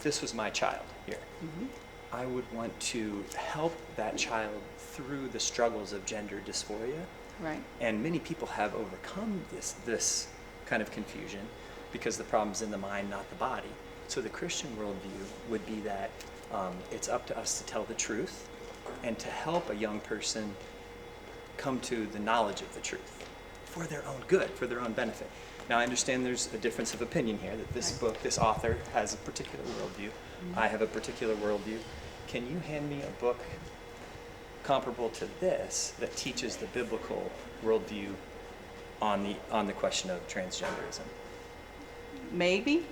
this was my child here, I would want to help that child through the struggles of gender dysphoria. Right. And many people have overcome this kind of confusion because the problem's in the mind, not the body. So the Christian worldview would be that it's up to us to tell the truth and to help a young person come to the knowledge of the truth for their own good, for their own benefit. Now, I understand there's a difference of opinion here, that this book, this author has a particular worldview. I have a particular worldview. Can you hand me a book comparable to this that teaches the biblical worldview on the question of transgenderism? Maybe.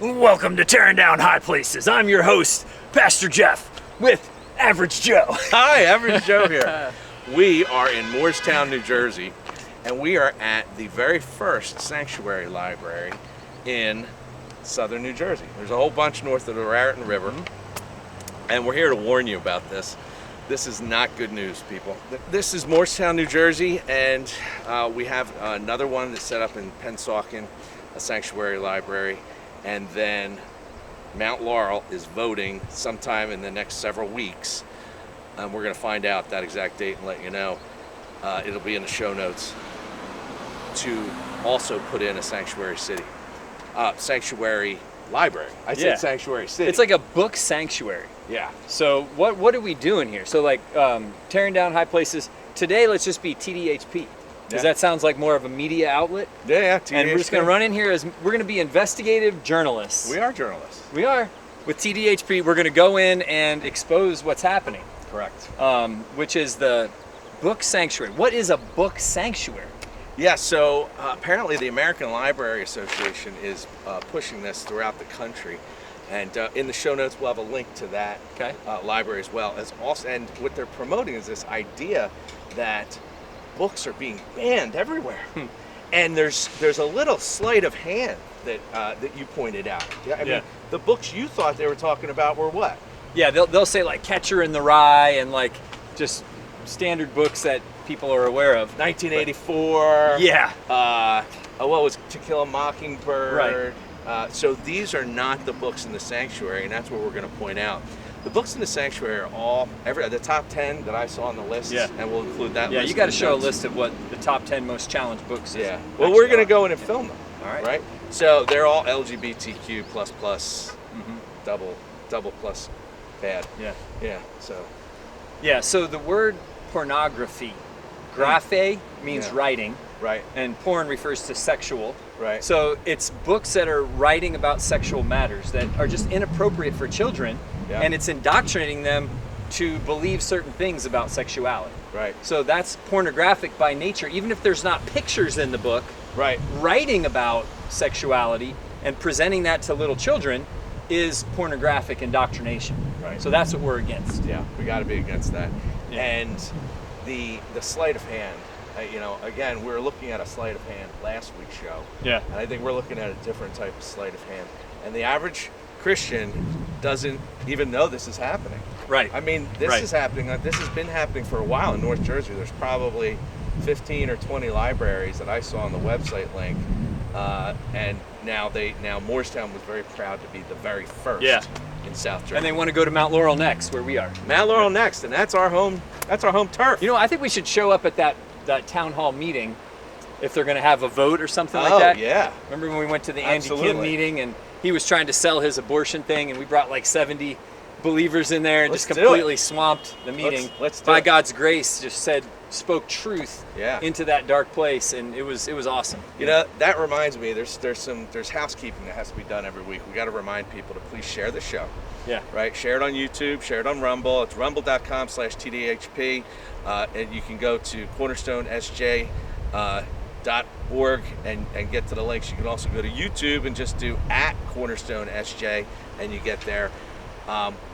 Welcome to Tearing Down High Places. I'm your host, Pastor Jeff, with Average Joe. Hi, Average Joe here. We are in Moorestown, New Jersey, and we are at the very first Sanctuary library in southern New Jersey. There's a whole bunch north of the Raritan River, and we're here to warn you about this. This is not good news, people. This is Moorestown, New Jersey, and we have another one that's set up in Pennsauken, a sanctuary library. And then Mount Laurel is voting sometime in the next several weeks. We're going to find out that exact date and let you know. It'll be in the show notes to also put in a sanctuary city. Sanctuary library. I said sanctuary city. It's like a book sanctuary. Yeah. So what are we doing here? So like tearing down high places. Today, let's just be TDHP. Because that sounds like more of a media outlet. Yeah, TDHP. And we're just going to run in here as we're going to be investigative journalists. We are journalists. We are. With TDHP, we're going to go in and expose what's happening. Correct. Which is the book sanctuary. What is a book sanctuary? Yeah, so apparently the American Library Association is pushing this throughout the country. And in the show notes, we'll have a link to that library as well. And what they're promoting is this idea that books are being banned everywhere, and there's a little sleight of hand that you pointed out. Yeah, I mean, the books you thought they were talking about were what? Yeah, they'll say like Catcher in the Rye and like just standard books that people are aware of. 1984. Yeah. What was To Kill a Mockingbird? Right. So these are not the books in the sanctuary, and that's what we're going to point out. The books in the sanctuary are all the top 10 that I saw on the list, and we'll include that. Yeah, you got to show a list of what the top 10 most challenged books is. Yeah. Well, we're going to go in and film them. All right. Right. So they're all LGBTQ double plus bad. Yeah. Yeah. So. Yeah. So the word pornography, graphe means writing. Right. And porn refers to sexual. Right. So it's books that are writing about sexual matters that are just inappropriate for children. Yeah. And it's indoctrinating them to believe certain things about sexuality. Right. So that's pornographic by nature, even if there's not pictures in the book. Right. Writing about sexuality and presenting that to little children is pornographic indoctrination. Right. So that's what we're against. Yeah, we got to be against that. Yeah. And the sleight of hand. Again, we were looking at a sleight of hand last week's show. Yeah. And I think we're looking at a different type of sleight of hand. And the average Christian doesn't even know this is happening. Right. I mean, this is happening. This has been happening for a while in North Jersey. There's probably 15 or 20 libraries that I saw on the website link. And now Moorestown was very proud to be the very first in South Jersey. And they want to go to Mount Laurel next, where we are. Mount Laurel next, and that's our home turf. You know, I think we should show up at that town hall meeting if they're going to have a vote or something like that. Oh, yeah. Remember when we went to the Andy Kim meeting and he was trying to sell his abortion thing and we brought like 70 believers in there and just completely swamped the meeting. Let's by God's grace, just spoke truth into that dark place, and it was awesome. You know, that reminds me, there's housekeeping that has to be done every week. We got to remind people to please share the show. Yeah. Right. Share it on YouTube. Share it on Rumble. It's rumble.com/TDHP. And you can go to cornerstonesj.org and get to the links. You can also go to YouTube and just do @cornerstonesj and you get there.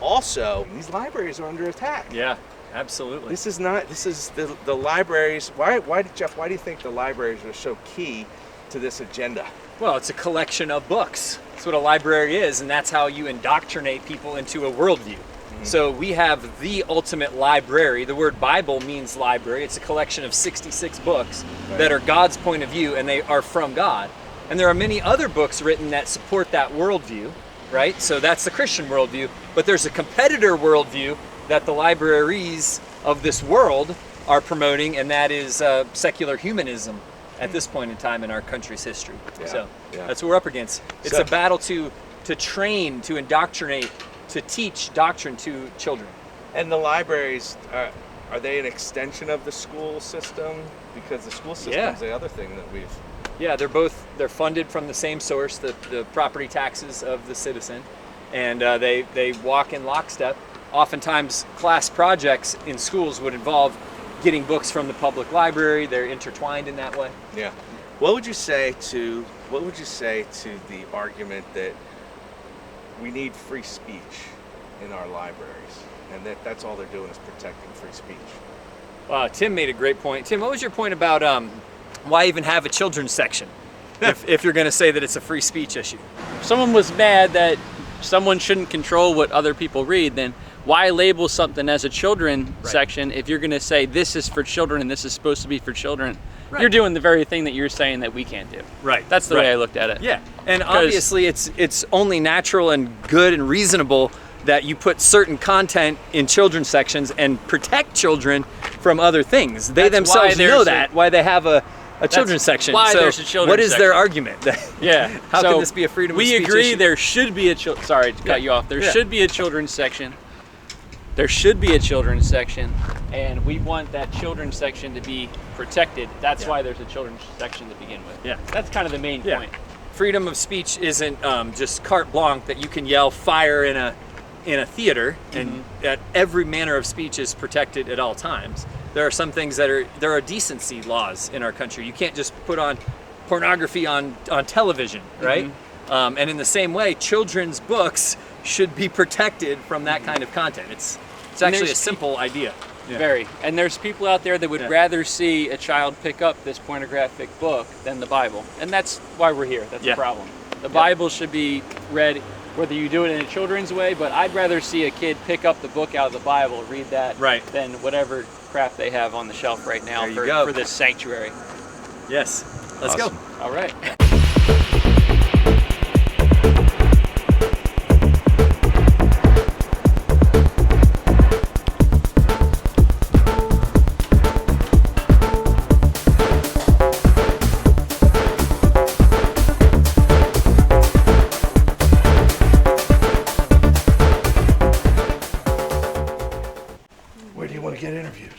Also, these libraries are under attack. Yeah. absolutely. This is the libraries. Why, Jeff, why do you think the libraries are so key to this agenda? Well, it's a collection of books. That's what a library is, and that's how you indoctrinate people into a worldview. So we have the ultimate library. The word Bible means library. It's a collection of 66 books that are God's point of view, and they are from God. And there are many other books written that support that worldview, right? So that's the Christian worldview. But there's a competitor worldview that the libraries of this world are promoting, and that is secular humanism at this point in time in our country's history. So that's what we're up against. It's a battle to train, to indoctrinate, to teach doctrine to children. And the libraries, are they an extension of the school system? Because the school system is the other thing that we've... Yeah, they're funded from the same source, the property taxes of the citizen, and they walk in lockstep. Oftentimes, class projects in schools would involve getting books from the public library. They're intertwined in that way. Yeah. What would you say to the argument that we need free speech in our libraries, and that's all they're doing is protecting free speech? Tim made a great point. Tim, what was your point about why even have a children's section if you're going to say that it's a free speech issue? If someone was mad that someone shouldn't control what other people read, then why label something as a children section if you're going to say this is for children and this is supposed to be for children? Right. You're doing the very thing that you're saying that we can't do. Right. That's the way I looked at it. Yeah. And obviously it's only natural and good and reasonable that you put certain content in children's sections and protect children from other things. They themselves know that, why they have a children's section. Why so there's a children's what is section. their argument? How can this be a freedom of speech We agree issue? there should be a sorry to cut you off. There should be a children's section. There should be a children's section, and we want that children's section to be protected. That's why there's a children's section to begin with. Yeah. That's kind of the main point. Freedom of speech isn't just carte blanche that you can yell fire in a theater, and that every manner of speech is protected at all times. There are some things there are decency laws in our country. You can't just put on pornography on television, right? And in the same way, children's books should be protected from that kind of content. It's actually a simple idea. Very. And there's people out there that would rather see a child pick up this pornographic book than the Bible. And that's why we're here. That's the problem. The Bible should be read, whether you do it in a children's way, but I'd rather see a kid pick up the book out of the Bible, read that, than whatever crap they have on the shelf right now for this sanctuary. Yes. Let's go. All right. Where do you want to get interviewed?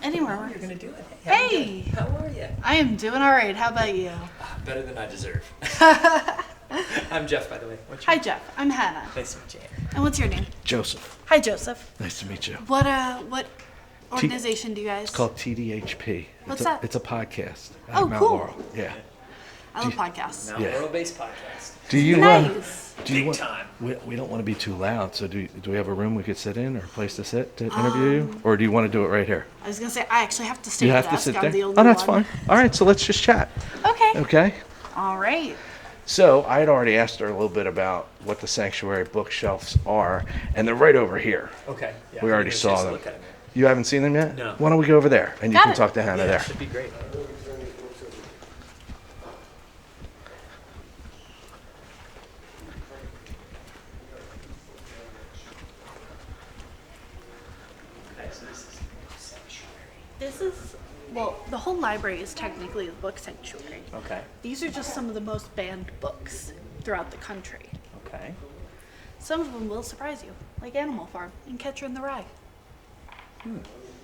Anywhere. You're gonna do it. Hey! How are you? I am doing all right. How about you? Better than I deserve. I'm Jeff, by the way. Hi, Jeff. I'm Hannah. Nice to meet you. And what's your name? Joseph. Hi, Joseph. Nice to meet you. What organization do you guys? It's called TDHP. What's that? It's a podcast. Oh, Mount cool. Laurel. Yeah. I love podcasts. Mount Laurel-based podcast. Do you Nice. do you Big want? time. We don't want to be too loud. So do we have a room we could sit in or a place to sit to interview you, or do you want to do it right here? I was gonna say I actually have to stay You at have the to sit desk. there. I'm the only Oh, that's one. fine. All right. So let's just chat. Okay. Okay. All right. So I had already asked her a little bit about what the sanctuary bookshelves are, and they're right over here. Okay. Yeah, We I already didn't get a saw chance to them. look at 'em yet. You haven't seen them yet? No. Why don't we go over there and you Got can it. talk to Hannah Yeah, there? should be great. Okay, so this is sanctuary. This is the whole library is technically a book sanctuary. Okay. These are just some of the most banned books throughout the country. Okay. Some of them will surprise you, like Animal Farm and Catcher in the Rye.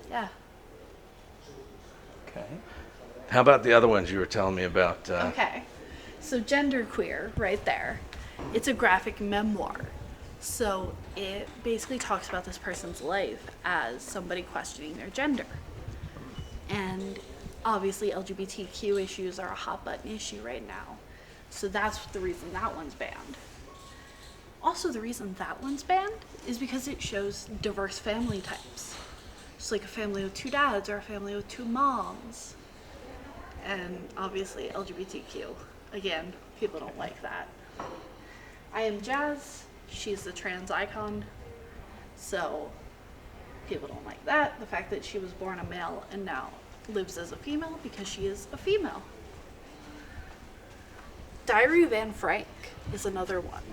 Yeah. Okay. How about the other ones you were telling me about? Okay. So Genderqueer, right there. It's a graphic memoir. So it basically talks about this person's life as somebody questioning their gender. And obviously LGBTQ issues are a hot button issue right now. So that's the reason that one's banned. Also, the reason that one's banned is because it shows diverse family types. just like a family with two dads or a family with two moms. And obviously LGBTQ. Again, people don't like that. I am Jazz. She's the trans icon. So people don't like that. The fact that she was born a male and now lives as a female because she is a female. Diary of Anne Frank is another one.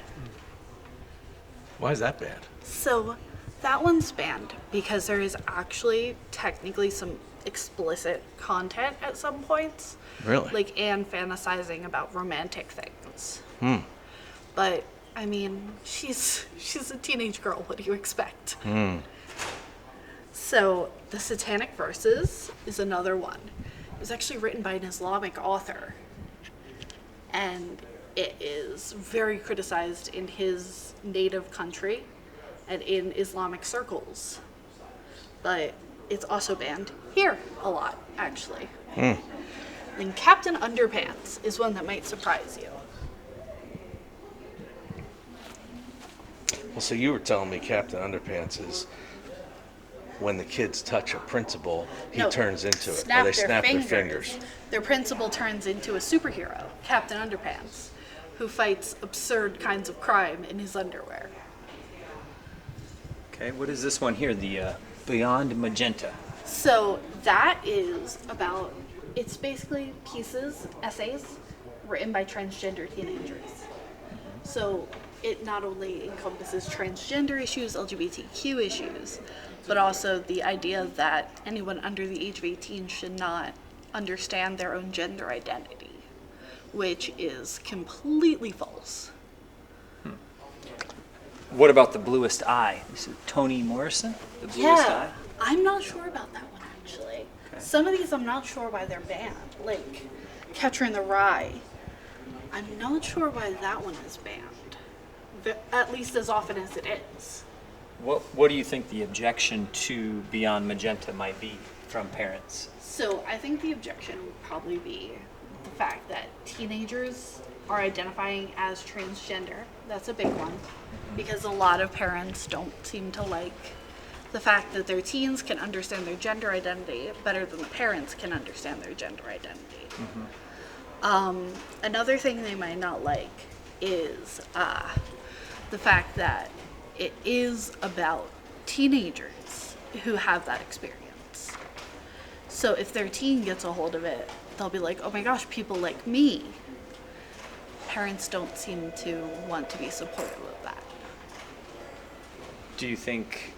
Why is that bad? So that one's banned because there is actually technically some explicit content at some points. Really? Like Anne fantasizing about romantic things. But I mean, she's a teenage girl. What do you expect? So the Satanic Verses is another one. It was actually written by an Islamic author. And it is very criticized in his native country and in Islamic circles. But it's also banned here a lot, actually. And Captain Underpants is one that might surprise you. Well, so you were telling me Captain Underpants is when the kids touch a principal, he No, turns into it. Or they snap their fingers. Their principal turns into a superhero, Captain Underpants, who fights absurd kinds of crime in his underwear. Okay, what is this one here? The Beyond Magenta. So that is about, it's basically essays written by transgender teenagers. So it not only encompasses transgender issues, LGBTQ issues, but also the idea that anyone under the age of 18 should not understand their own gender identity, which is completely false. What about The Bluest Eye? This is Toni Morrison? The Bluest Eye? I'm not sure about that one actually. Okay. Some of these I'm not sure why they're banned, like Catcher in the Rye. I'm not sure why that one is banned, at least as often as it is. What do you think the objection to Beyond Magenta might be from parents? So I think the objection would probably be the fact that teenagers are identifying as transgender. That's a big one, because a lot of parents don't seem to like the fact that their teens can understand their gender identity better than the parents can understand their gender identity. Another thing they might not like is the fact that it is about teenagers who have that experience. So if their teen gets a hold of it, they'll be like, oh my gosh, people like me. Parents don't seem to want to be supportive of that. Do you think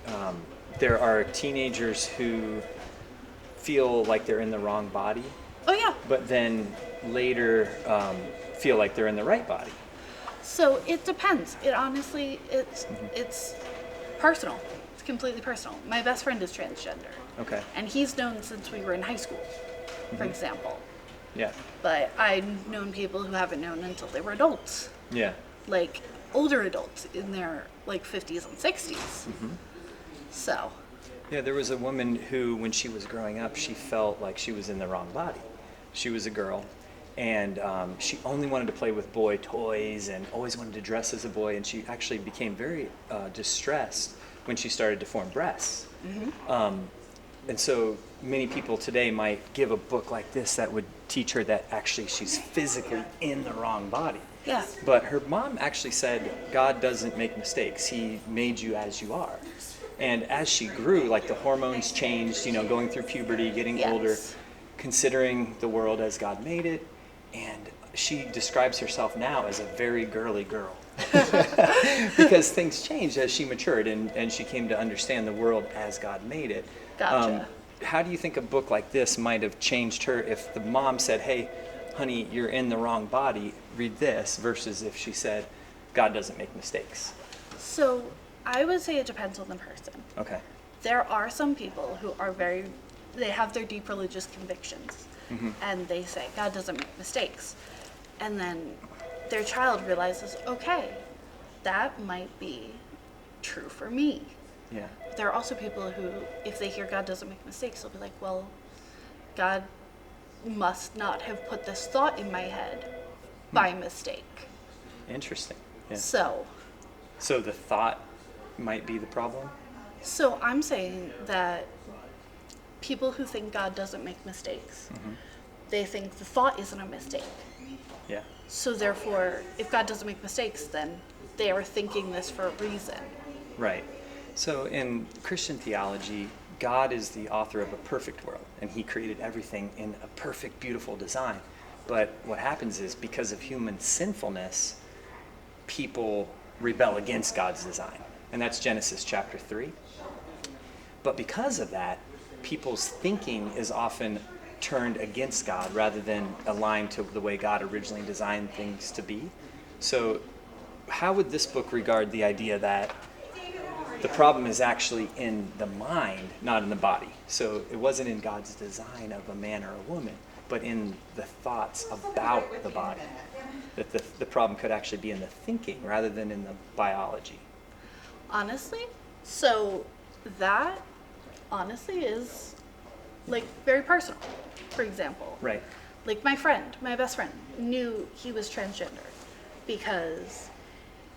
there are teenagers who feel like they're in the wrong body, Oh yeah. but then later feel like they're in the right body? So it depends. It honestly, it's personal. It's completely personal. My best friend is transgender. Okay. And he's known since we were in high school, for example. Yeah. But I've known people who haven't known until they were adults. Yeah. Like older adults in their like 50s and 60s. So. Yeah, there was a woman who, when she was growing up, she felt like she was in the wrong body. She was a girl, and she only wanted to play with boy toys and always wanted to dress as a boy, and she actually became very distressed when she started to form breasts. And so many people today might give a book like this that would teach her that actually she's physically in the wrong body. Yeah. But her mom actually said, God doesn't make mistakes. He made you as you are. And as she grew, like the hormones changed, you know, going through puberty, getting older, considering the world as God made it, and she describes herself now as a very girly girl. Because things changed as she matured and she came to understand the world as God made it. Gotcha. How do you think a book like this might have changed her if the mom said, hey, honey, you're in the wrong body, read this, versus if she said, God doesn't make mistakes? So I would say it depends on the person. Okay. There are some people who are they have their deep religious convictions, and they say, God doesn't make mistakes. And then their child realizes, okay, that might be true for me. Yeah. There are also people who, if they hear God doesn't make mistakes, they'll be like, well, God must not have put this thought in my head by mistake. Interesting. Yeah. So So the thought might be the problem? I'm saying that people who think God doesn't make mistakes, they think the thought isn't a mistake. Yeah. So therefore, if God doesn't make mistakes, then they are thinking this for a reason. Right. So in Christian theology, God is the author of a perfect world, and he created everything in a perfect, beautiful design. But what happens is, because of human sinfulness, people rebel against God's design. And that's Genesis chapter 3. But because of that, people's thinking is often turned against God rather than aligned to the way God originally designed things to be. So how would this book regard the idea that the problem is actually in the mind, not in the body? So it wasn't in God's design of a man or a woman, but in the thoughts about the body. That the problem could actually be in the thinking rather than in the biology. Honestly, so that honestly is like very personal. For example, Right. like my best friend, knew he was transgender because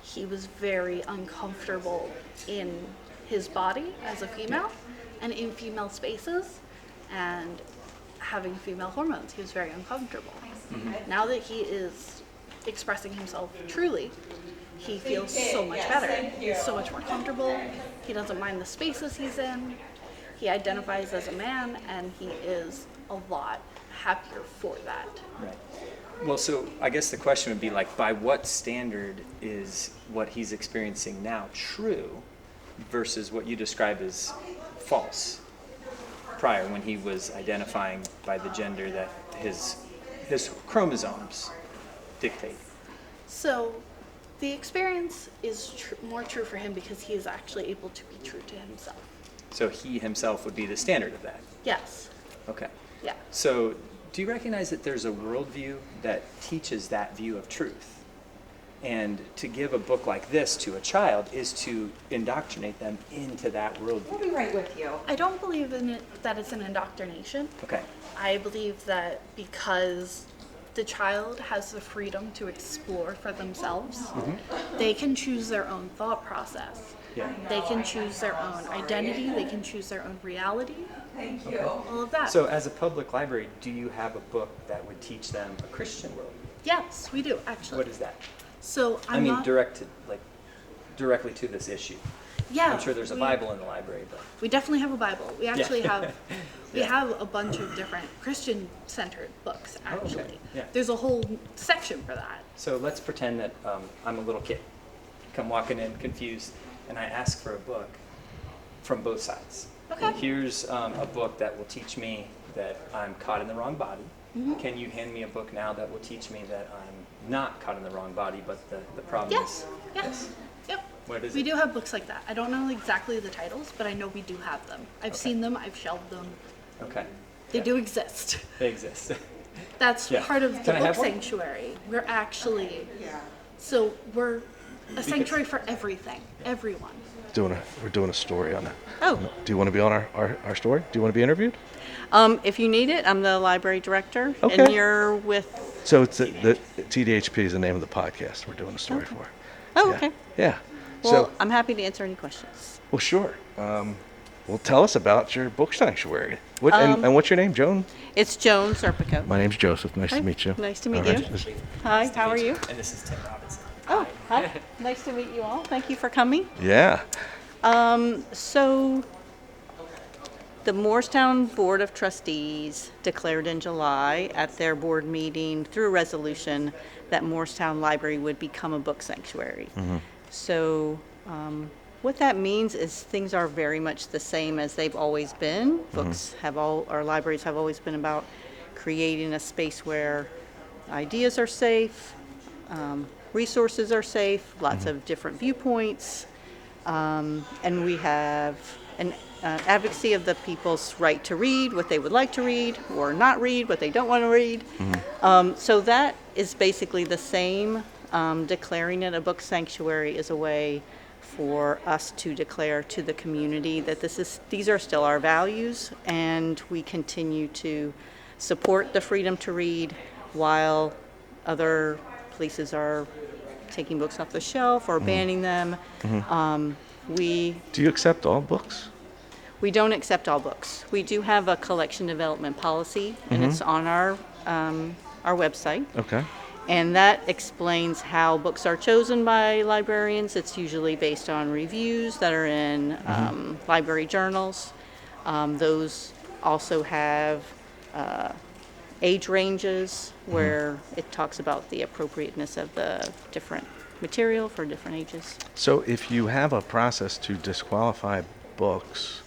he was very uncomfortable in his body as a female and in female spaces and having female hormones. He was very uncomfortable. Now that he is expressing himself truly, he feels so much better. He's so much more comfortable. He doesn't mind the spaces he's in. He identifies as a man, and he is a lot happier for that. Right. Well, so I guess the question would be like, by what standard is what he's experiencing now true versus what you describe as false prior, when he was identifying by the gender that his chromosomes dictate? So the experience is more true for him because he is actually able to be true to himself. So he himself would be the standard of that. Yes. Okay. Yeah. So do you recognize that there's a worldview that teaches that view of truth? And to give a book like this to a child is to indoctrinate them into that worldview. We'll be right with you. I don't believe in it that it's an indoctrination. Okay. I believe that because the child has the freedom to explore for themselves, they can choose their own thought process. Yeah. They can choose their own identity, they can choose their own reality, Thank you. all of that. So as a public library, do you have a book that would teach them a Christian worldview? Yes, we do, actually. What is that? So I mean, directly to this issue. yeah, I'm sure there's a Bible in the library, but We definitely have a Bible. We actually have Yeah. have a bunch of different Christian-centered books, actually. okay. Yeah. There's a whole section for that. so let's pretend that I'm a little kid, come walking in confused, and I ask for a book from both sides. Okay. Here's a book that will teach me that I'm caught in the wrong body. Can you hand me a book now that will teach me that I'm not caught in the wrong body, but the problem Yes. is... Yes. Yep. What is We it? do have books like that. I don't know exactly the titles, but I know we do have them. I've Okay. seen them. I've shelved them. Okay. They Yeah. do exist. They exist. That's Yeah. part of the Can I book have one? sanctuary. We're actually Yeah. so we're a sanctuary for everything, everyone. We're doing a story on it. Oh, Do you want to be on our story? Do you want to be interviewed? if you need it, I'm the library director, Okay. and you're with. So it's the TDHP is the name of the podcast we're doing a story for. Oh, Yeah. okay. Yeah. Well, So, I'm happy to answer any questions. well, sure. Well, tell us about your book sanctuary. And what's your name, Joan? It's Joan Serpico. My name's Joseph. Nice Hi. to meet you. Nice to meet All you. right. Hi, how are you? And this is Tim Robinson. Oh, hi. Nice to meet you all. Thank you for coming. Yeah. So, the Moorestown Board of Trustees declared in July at their board meeting through a resolution that Moorestown Library would become a book sanctuary. So, what that means is things are very much the same as they've always been. Our libraries have always been about creating a space where ideas are safe, resources are safe, lots of different viewpoints, and we have an advocacy of the people's right to read what they would like to read or not read what they don't want to read. So that is basically the same. Declaring it a book sanctuary is a way for us to declare to the community that these are still our values, and we continue to support the freedom to read while other places are taking books off the shelf or banning them. Do you accept all books? We don't accept all books. We do have a collection development policy, and it's on our website. Okay. And that explains how books are chosen by librarians. It's usually based on reviews that are in library journals. Those also have age ranges where it talks about the appropriateness of the different material for different ages. So if you have a process to disqualify books,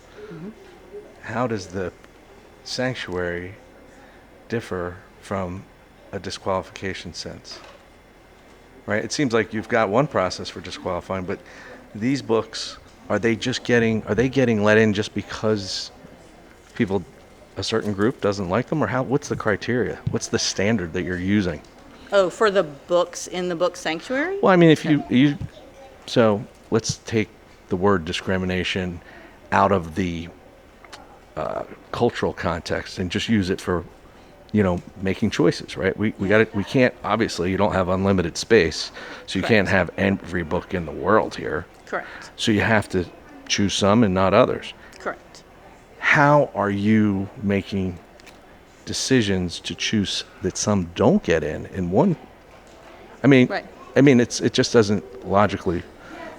how does the sanctuary differ from a disqualification sense? Right? It seems like you've got one process for disqualifying, but these books, are they getting let in just because a certain group doesn't like them, or what's the criteria? What's the standard that you're using? Oh, for the books in the book sanctuary? Well, I mean, if so let's take the word discrimination out of the cultural context and just use it for, making choices, right? We can't, obviously, you don't have unlimited space, so you Correct. can't have every book in the world here. Correct. So you have to choose some and not others. Correct. How are you making decisions to choose that some don't get in one? Right. It just doesn't logically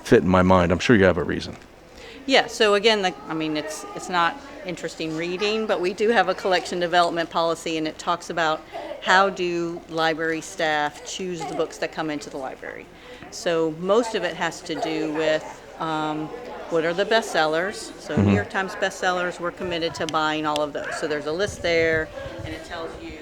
fit in my mind. I'm sure you have a reason. Yeah, so again, it's not interesting reading, but we do have a collection development policy, and it talks about how do library staff choose the books that come into the library. So most of it has to do with what are the bestsellers. So New York Times bestsellers, we're committed to buying all of those. So there's a list there, and it tells you,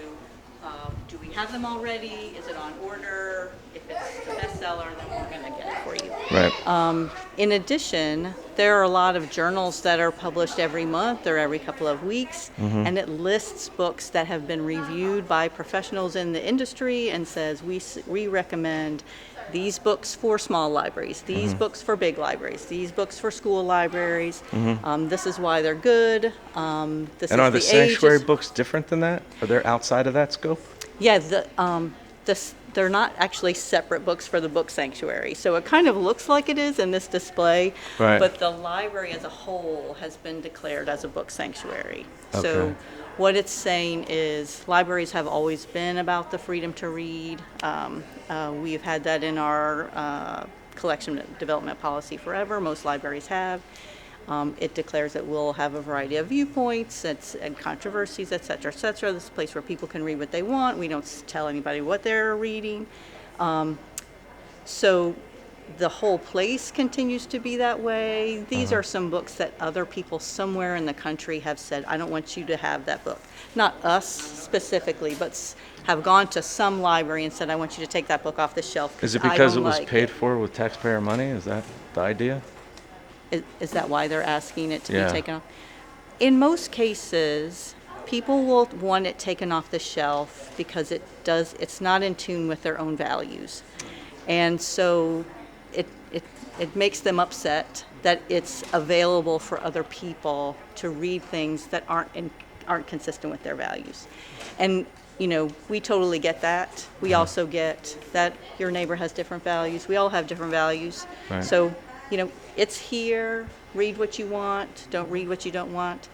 do we have them already? Is it on order? If it's a bestseller, then we're going to get it for you. Right. In addition, there are a lot of journals that are published every month or every couple of weeks, and it lists books that have been reviewed by professionals in the industry and says we recommend these books for small libraries, these books for big libraries, these books for school libraries. This is why they're good. And are the sanctuary books different than that? Are they outside of that scope? Yeah, they're not actually separate books for the book sanctuary. So it kind of looks like it is in this display, Right. but the library as a whole has been declared as a book sanctuary. Okay. So what it's saying is libraries have always been about the freedom to read. We've had that in our collection development policy forever. Most libraries have. It declares that we'll have a variety of viewpoints and controversies, et cetera, et cetera. This is a place where people can read what they want. We don't tell anybody what they're reading. So the whole place continues to be that way. These are some books that other people somewhere in the country have said, I don't want you to have that book. Not us specifically, but have gone to some library and said, I want you to take that book off the shelf. Is it because it was paid for with taxpayer money? Is that the idea? Is that why they're asking it to Yeah. be taken off? In most cases, people will want it taken off the shelf because it's not in tune with their own values. And so it makes them upset that it's available for other people to read things that aren't consistent with their values. And we totally get that. We also get that your neighbor has different values. We all have different values. Right. So, it's here. Read what you want. Don't read what you don't want.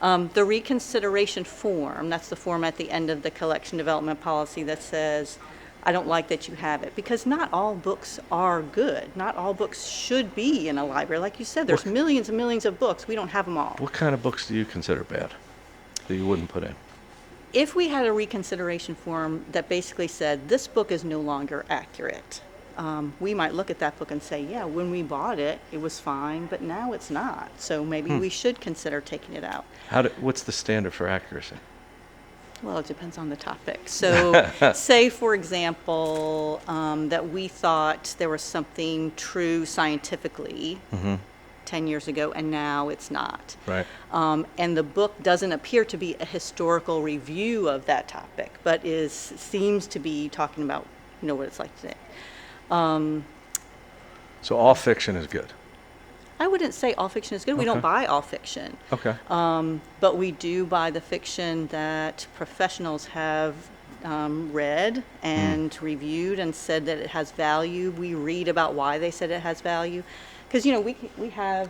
Yeah. The reconsideration form, that's the form at the end of the collection development policy that says, I don't like that you have it. Because not all books are good. Not all books should be in a library. Like you said, there's millions and millions of books. We don't have them all. What kind of books do you consider bad that you wouldn't put in? If we had a reconsideration form that basically said, this book is no longer accurate, we might look at that book and say, yeah, when we bought it, it was fine, but now it's not. So maybe we should consider taking it out. What's the standard for accuracy? Well, it depends on the topic. So say, for example, that we thought there was something true scientifically 10 years ago, and now it's not. Right. And the book doesn't appear to be a historical review of that topic, but seems to be talking about what it's like today. So all fiction is good. I wouldn't say all fiction is good. We Okay. don't buy all fiction. Okay. But we do buy the fiction that professionals have read and reviewed and said that it has value. We read about why they said it has value. Because, we have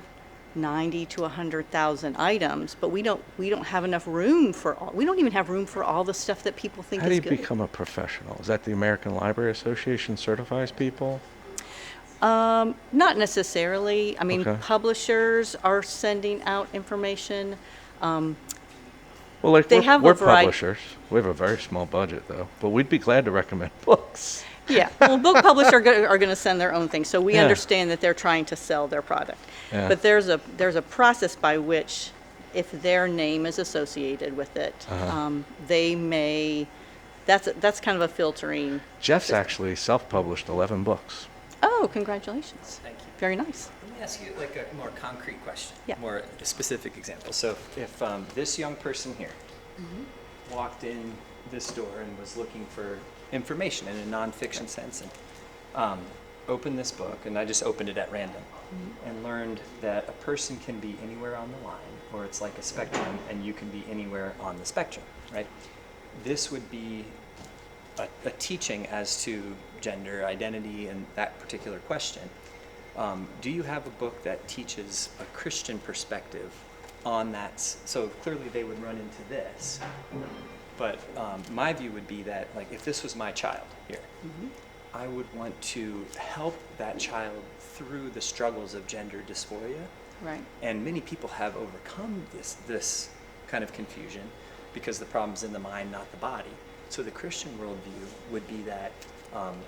90 to 100,000 items, but we don't have enough room for all. We don't even have room for all the stuff that people think How do is you good. become a professional? Is that the American Library Association certifies people? Not necessarily. I mean, Okay. publishers are sending out information. Well, like They have a we're variety- publishers. We have a very small budget, though, but we'd be glad to recommend books. Yeah, well, book publishers are going to send their own thing, so we Yeah. understand that they're trying to sell their product. Yeah. But there's a process by which, if their name is associated with it, they may. That's kind of a filtering. Jeff's actually self-published 11 books. Oh, congratulations! Thank you. Very nice. Let me ask you like a more concrete question, Yeah. more specific example. So if this young person here walked in this door and was looking for information in a nonfiction sense and opened this book, and I just opened it at random, and learned that a person can be anywhere on the line, or it's like a spectrum, and you can be anywhere on the spectrum, right? This would be a teaching as to gender identity and that particular question. Do you have a book that teaches a Christian perspective on that? So clearly they would run into this, but my view would be that, like, if this was my child here, I would want to help that child through the struggles of gender dysphoria. Right. And many people have overcome this kind of confusion because the problem's in the mind, not the body. So the Christian worldview would be that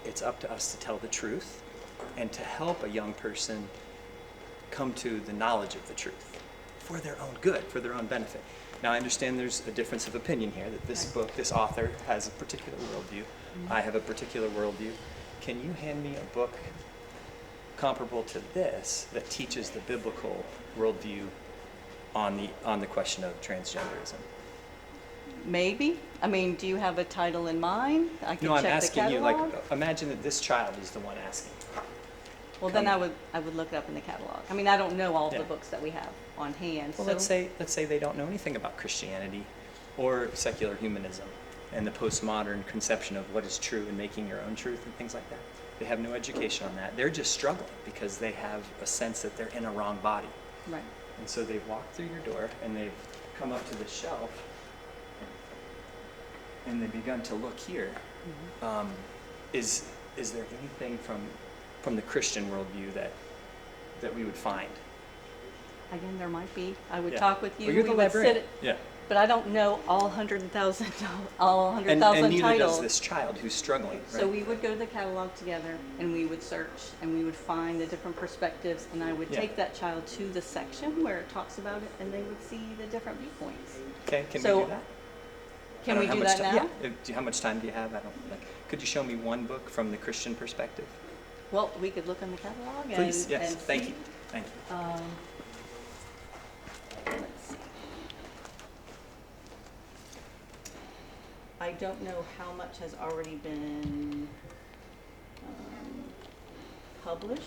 it's up to us to tell the truth and to help a young person come to the knowledge of the truth for their own good, for their own benefit. Now, I understand there's a difference of opinion here, that this book, this author has a particular worldview. I have a particular worldview. Can you hand me a book comparable to this that teaches the biblical worldview on the question of transgenderism? Maybe. I mean, do you have a title in mind? I can No, I'm check the asking you, catalog. like, imagine that this child is the one asking. Well, then I would look it up in the catalog. I mean, I don't know all of Yeah. the books that we have on hand. Well, so let's say they don't know anything about Christianity or secular humanism and the postmodern conception of what is true and making your own truth and things like that. They have no education on that. They're just struggling because they have a sense that they're in a wrong body. Right. And so they've walked through your door and they've come up to the shelf and they've begun to look here. Is there anything from the Christian worldview that we would find? Again, there might be. I would Yeah. talk with you. Well, you're the we would librarian. sit, Yeah. but I don't know all 100,000 all And 100,000 neither titles. does this child who's struggling. Right? So we would go to the catalog together and we would search and we would find the different perspectives, and I would Yeah. take that child to the section where it talks about it, and they would see the different viewpoints. Okay, can So, we do that? Can I we don't do know how that much now? time- Yeah. How much time do you have? I don't. Like, could you show me one book from the Christian perspective? Well, we could look in the catalog Please. and Yes. and Thank see. you. Thank you. Let's see. I don't know how much has already been published.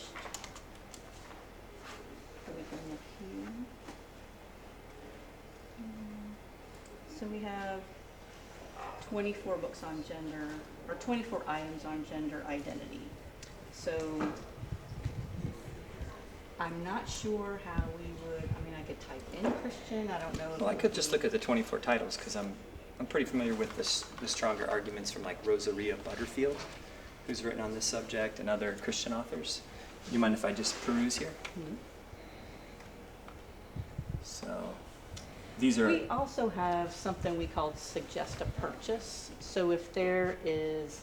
So we can look here. So we have 24 books on gender, or 24 items on gender identity. So I'm not sure how we would, I mean, I could type in Christian, I don't know. if Well, I it could would just be- look at the 24 titles because I'm pretty familiar with the stronger arguments from like Rosaria Butterfield, who's written on this subject, and other Christian authors. You mind if I just peruse here? Mhm. So these are. We also have something we call suggest a purchase. So if there is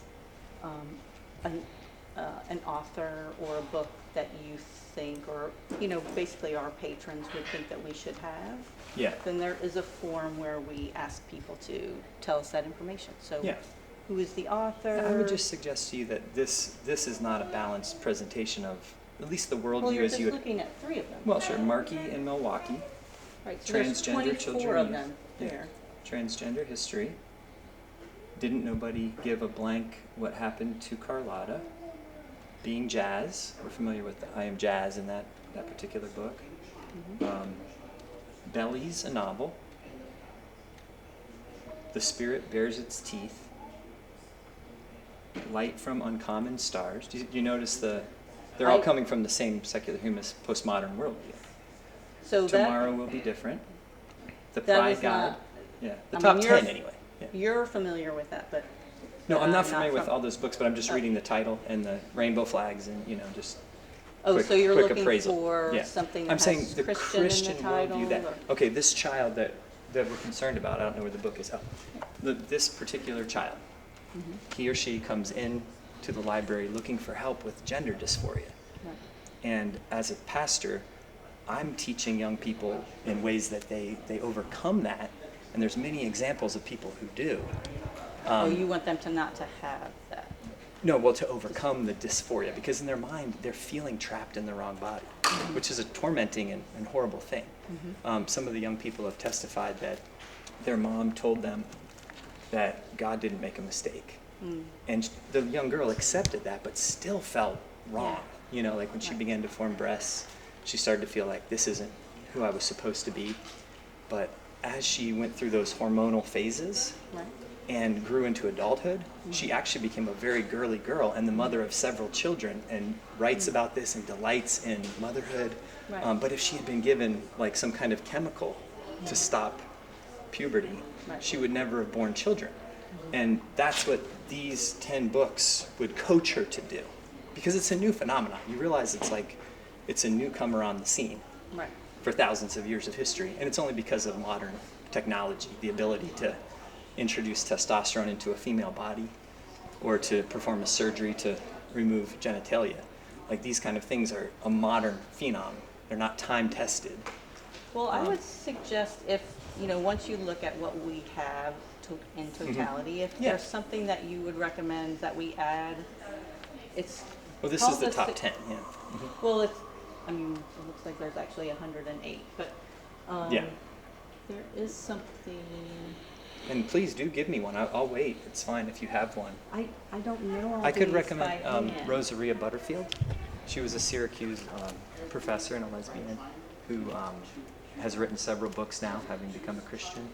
an author or a book that you think, or, you know, basically our patrons would think that we should have, Yeah. then there is a form where we ask people to tell us that information. So Yeah. who is the author? I would just suggest to you that this is not a balanced presentation of at least the worldview Well, you're as just you would. looking at 3 of them. Well, sure, Markey and Milwaukee, Right, so there's transgender 24 children of youth. them Yeah. there. Transgender history. Didn't nobody give a blank what happened to Carlotta? Being Jazz. We're familiar with the I Am Jazz in that particular book. Bellies, a novel. The Spirit Bears Its Teeth. Light from Uncommon Stars. Do you notice they're all I- coming from the same secular humanist postmodern worldview? So Tomorrow will be different. The That Pride is Guide. not- Yeah, the I top mean, you're- 10 anyway. Yeah. you're familiar with that, but. No, I'm not I'm familiar with from- all those books, but I'm just reading the title and the rainbow flags and, just Oh, quick, so you're quick looking appraisal. for Yeah. something that I'm has saying the Christian in the title? worldview or- okay, this child that we're concerned about, I don't know where the book is. Oh, this particular child, Mm-hmm. he or she comes in to the library looking for help with gender dysphoria. Right. And as a pastor, I'm teaching young people in ways that they overcome that. And there's many examples of people who do. Oh, you want them to not to have that. No, well, to overcome the dysphoria, because in their mind, they're feeling trapped in the wrong body, which is a tormenting and horrible thing. Some of the young people have testified that their mom told them that God didn't make a mistake. And the young girl accepted that, but still felt wrong. Like when she began to form breasts, she started to feel like this isn't who I was supposed to be. But as she went through those hormonal phases, Right. and grew into adulthood, she actually became a very girly girl and the mother of several children and writes about this and delights in motherhood. Right. But if she had been given like some kind of chemical to stop puberty, Right. she would never have born children. And that's what these 10 books would coach her to do. Because it's a new phenomenon. You realize it's a newcomer on the scene Right. for thousands of years of history. And it's only because of modern technology, the ability to introduce testosterone into a female body or to perform a surgery to remove genitalia. Like these kind of things are a modern phenom. They're not time tested. Well, I would suggest if, once you look at what we have in totality, if Yeah. there's something that you would recommend that we add, it's. Well, this is called the top 10, yeah. Well, it looks like there's actually 108, but Yeah. there is something, And please do give me one. I'll wait. It's fine if you have one. I don't know all I could these recommend by hand. Rosaria Butterfield. She was a Syracuse professor and a lesbian who has written several books now, having become a Christian.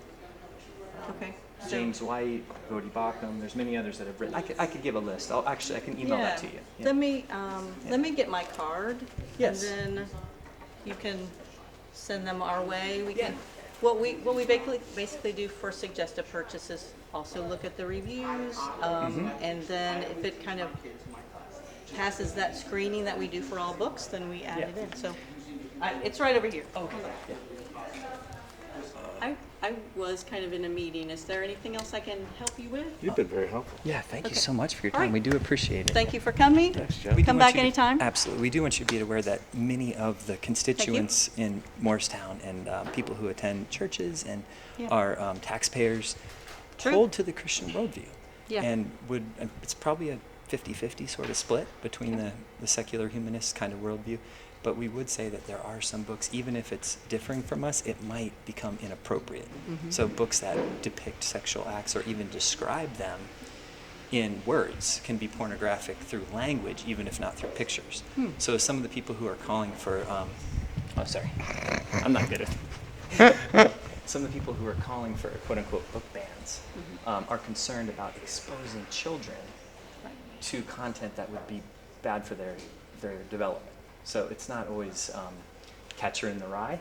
Okay. so- James White, Bodie Baucham. There's many others that have written. I could give a list. I can email that to you. Yeah. Let me get my card. Yes. And then you can send them our way. We Yeah. can. What we basically do for suggested purchases, also look at the reviews, and then if it kind of passes that screening that we do for all books, then we add Yeah. it in. So it's right over here. Okay. Yeah. I was kind of in a meeting. Is there anything else I can help you with? You've been very helpful. Yeah, thank you Okay. so much for your All time. right. We do appreciate it. Thank you for coming. Thanks, Jeff. We do Come want back you to- anytime. Absolutely. We do want you to be aware that many of the constituents in Moorestown and people who attend churches and Yeah. are taxpayers True. hold to the Christian worldview. Yeah. And it's probably a 50-50 sort of split between the secular humanist kind of worldview. But we would say that there are some books, even if it's differing from us, it might become inappropriate. So books that depict sexual acts or even describe them in words can be pornographic through language, even if not through pictures. So some of the people who are calling for, oh, sorry, I'm not good at some of the people who are calling for quote-unquote book bans are concerned about exposing children to content that would be bad for their development. So it's not always Catcher in the Rye.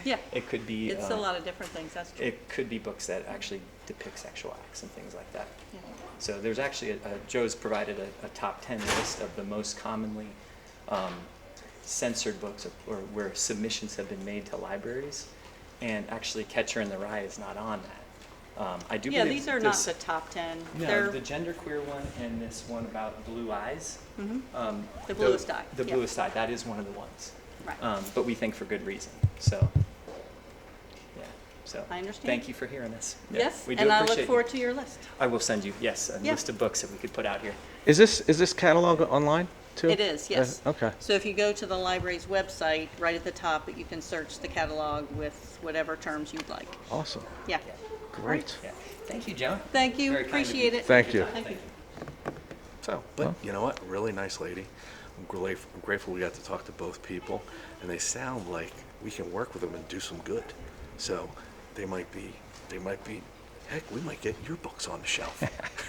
Yeah. It could be. It's a lot of different things. That's true. It could be books that actually depict sexual acts and things like that. Yeah. So there's actually Joe's provided a top 10 list of the most commonly censored books or where submissions have been made to libraries, and actually Catcher in the Rye is not on that. I do Yeah, believe these are not this- the top 10. No, They're the genderqueer one and this one about blue eyes. the bluest eye. The Yeah. bluest eye, that is one of the ones. Right. But we think for good reason. So, yeah. So I understand. thank you for hearing us. Yeah, Yes, we do and I appreciate look you. forward to your list. I will send you, yes, a Yeah. list of books that we could put out here. Is this catalog online too? It is, yes. Okay. So if you go to the library's website, right at the top, you can search the catalog with whatever terms you'd like. Awesome. Yeah. Great. Yeah. Thank you, Joan. Thank you. Very kind of Appreciate you. it. Thank you. Thank you. So, but you know what? Really nice lady. I'm grateful we got to talk to both people, and they sound like we can work with them and do some good. So, they might be. Heck, we might get your books on the shelf.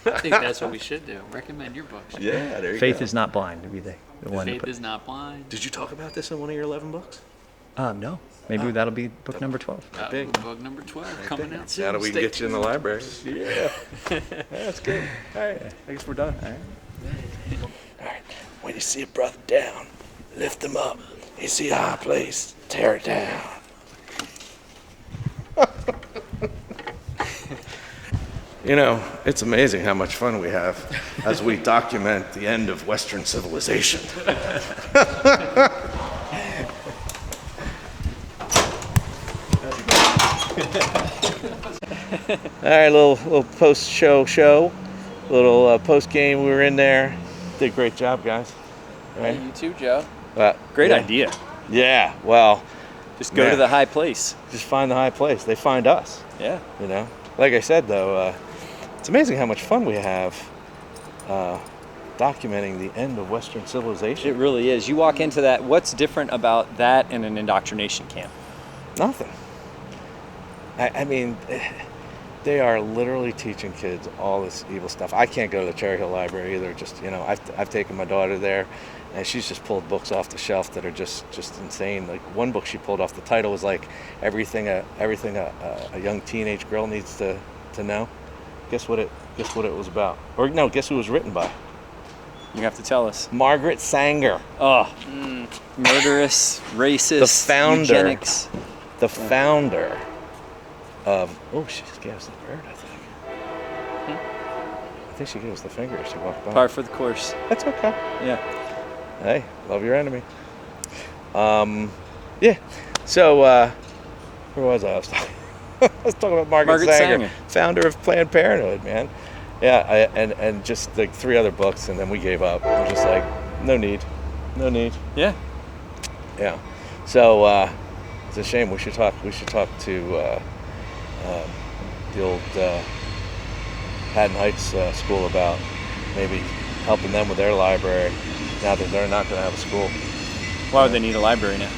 I think that's what we should do. Recommend your books. Yeah, there you Faith go. is not blind, to be the one. Faith is not blind. Did you talk about this in one of your 11 books? No. Maybe that'll be book number 12. Big. Book number 12 coming out soon. Now that we can get you in the library. Yeah. That's good. All right. I guess we're done. All right. When you see a brother down, lift him up. You see a high place, tear it down. You know, it's amazing how much fun we have as we document the end of Western civilization. All right, little post-show, little post-game. We were in there. Did a great job, guys. Right? You too, Joe. Great yeah. idea. Yeah, well, Just go Yeah. to the high place. just find the high place. They find us, Yeah. you know? Like I said, though, it's amazing how much fun we have documenting the end of Western civilization. It really is. You walk into that, what's different about that and an indoctrination camp? Nothing. I mean, they are literally teaching kids all this evil stuff. I can't go to the Cherry Hill Library either. Just, you know, I've taken my daughter there, and she's just pulled books off the shelf that are just insane. Like one book she pulled off, the title was like everything a young teenage girl needs to know. Guess what it was about? Or no, guess who it was written by? You have to tell us. Margaret Sanger, Oh, murderous, racist, The founder. eugenics. the founder of. Oh, she just gave us the bird, I think. I think she gave us the finger as she walked by. Par for the course. That's okay. Yeah. Hey, love your enemy. Yeah. So, where was I? I was talking about Margaret Sanger, founder of Planned Parenthood, man. Yeah, and just like 3 other books, and then we gave up. We're just like, no need. Yeah. Yeah. So it's a shame. We should talk to the old Haddon Heights school about maybe helping them with their library now that they're not going to have a school. Why would they need a library now?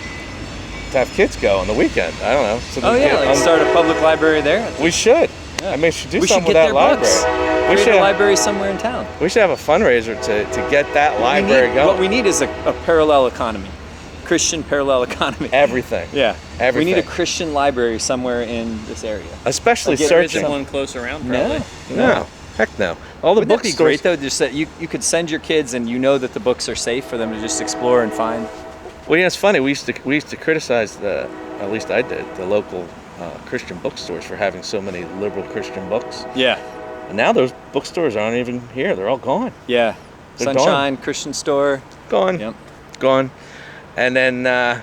To have kids go on the weekend. I don't know. So they get start a public library there? We should. Yeah. I mean, we should do We should something get with that their books. library. We Create should a have, library somewhere in town. we should have a fundraiser to get that library going. What we need is a parallel economy. Christian parallel economy. Everything. Yeah. Everything. We need a Christian library somewhere in this area. Especially Like, There isn't searching. one close around, No. probably. No. Heck no. All the Wouldn't that be bookstores. great though? Just that you could send your kids and you know that the books are safe for them to just explore and find. Well, yeah, it's funny. We used to criticize at least I did, the local Christian bookstores for having so many liberal Christian books. Yeah. And now those bookstores aren't even here. They're all gone. Yeah. They're Sunshine, Christian store. Gone. Yep. Gone. And then, I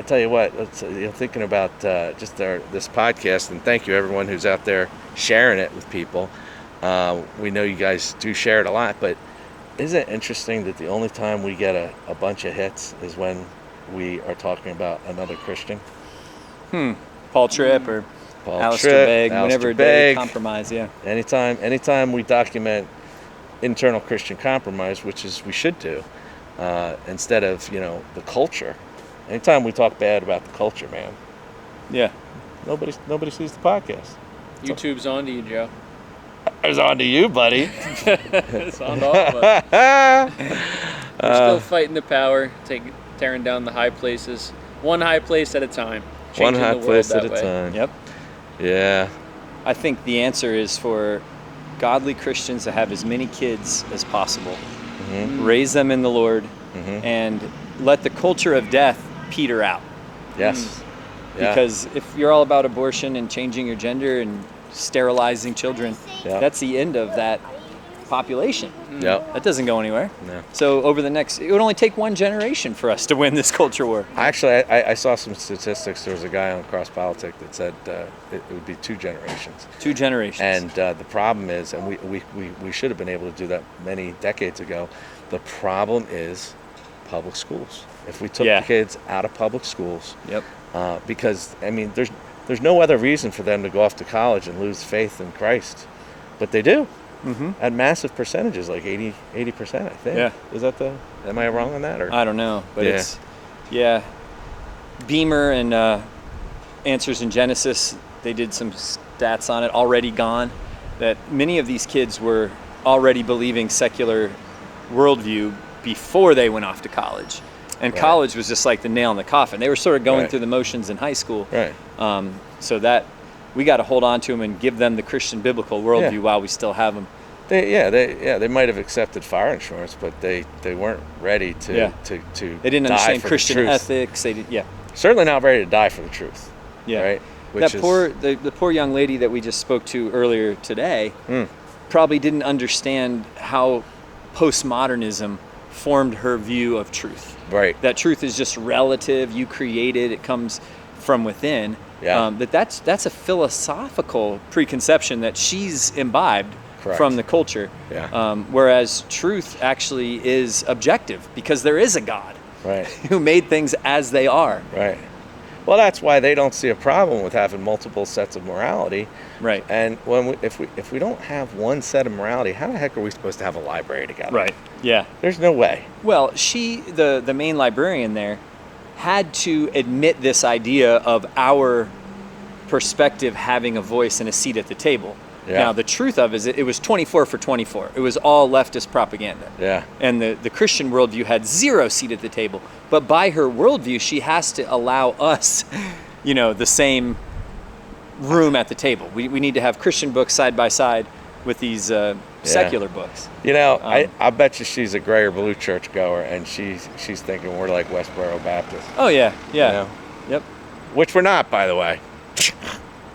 tell you what, thinking about just this podcast, and thank you everyone who's out there sharing it with people. We know you guys do share it a lot, but isn't it interesting that the only time we get a bunch of hits is when we are talking about another Christian? Paul Tripp or Paul Alistair Tripp, Begg, Alistair whenever they Begg. compromise, yeah. Anytime we document internal Christian compromise, which is we should do, instead of the culture. Anytime we talk bad about the culture, man, Yeah. nobody sees the podcast. YouTube's on to you, Joe. It's on to you, buddy. It's on to all of us. We're still fighting the power, tearing down the high places, one high place at a time. One Changing high the world place that at a way. time. Yep. Yeah. I think the answer is for godly Christians to have as many kids as possible, raise them in the Lord, and let the culture of death peter out. Yes. Yeah. Because if you're all about abortion and changing your gender and sterilizing children, Yeah. that's the end of that population. Yep. That doesn't go anywhere. No. So it would only take one generation for us to win this culture war. Actually, I saw some statistics. There was a guy on Cross Politic that said it would be 2 generations. 2 generations. And the problem is, and we should have been able to do that many decades ago, the problem is public schools. If we took Yeah. the kids out of public schools, Yep. because, I mean, there's no other reason for them to go off to college and lose faith in Christ. But they do. At massive percentages, like 80%, I think. Yeah. Is that am I wrong on that? Or I don't know, but Yeah. Beamer and Answers in Genesis, they did some stats on it, already gone, that many of these kids were already believing secular worldview before they went off to college. And Right. college was just like the nail in the coffin. They were sort of going Right. through the motions in high school. Right. So that we got to hold on to them and give them the Christian biblical worldview Yeah. while we still have them. They might have accepted fire insurance, but they weren't ready to Yeah. to They didn't die understand for the Christian truth. ethics. They did, yeah. Certainly not ready to die for the truth. Yeah. Right. The poor young lady that we just spoke to earlier today probably didn't understand how postmodernism formed her view of truth. Right. That truth is just relative. You create it. It comes from within. Yeah. That's a philosophical preconception that she's imbibed Correct. from the culture. Yeah. Whereas truth actually is objective because there is a God Right. who made things as they are. Right. Well, that's why they don't see a problem with having multiple sets of morality. Right. And if we don't have one set of morality, how the heck are we supposed to have a library together? Right. Yeah. There's no way. Well, the main librarian there, had to admit this idea of our perspective having a voice and a seat at the table. Yeah. Now, the truth of it is it was 24 for 24. It was all leftist propaganda. Yeah. And the Christian worldview had 0 seat at the table. But by her worldview, she has to allow us, the same room at the table. We need to have Christian books side by side with these secular books. I bet you she's a gray or blue church goer, and she's thinking we're like Westboro Baptist. Oh, yeah. Yeah. You know? Yep. Which we're not, by the way.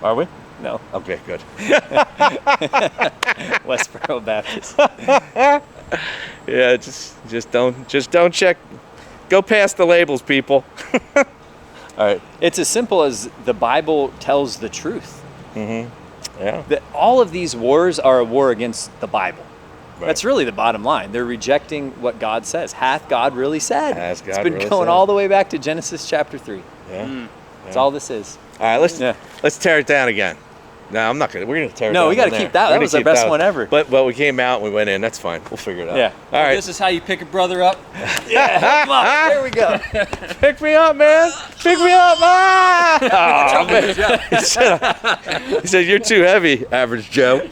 Are we? No. Okay, good. Westboro Baptist. Yeah, just don't check. Go past the labels, people. All right. It's as simple as the Bible tells the truth. Yeah. That all of these wars are a war against the Bible. Right. That's really the bottom line. They're rejecting what God says. Hath God really said? Has God it's been really going said? all the way back to Genesis chapter 3. Yeah. That's all this is. All right, let's tear it down again. No, I'm not gonna. We're gonna tear it down. No, we gotta in keep there. that. We're That gonna was our keep best that. one ever. But we came out and we went in. That's fine. We'll figure it out. Yeah. All right. This is how you pick a brother up. Yeah, help 'em up. There we go. Pick me up, man. Pick me up. Ah! Oh, man. He said, "You're too heavy, average Joe."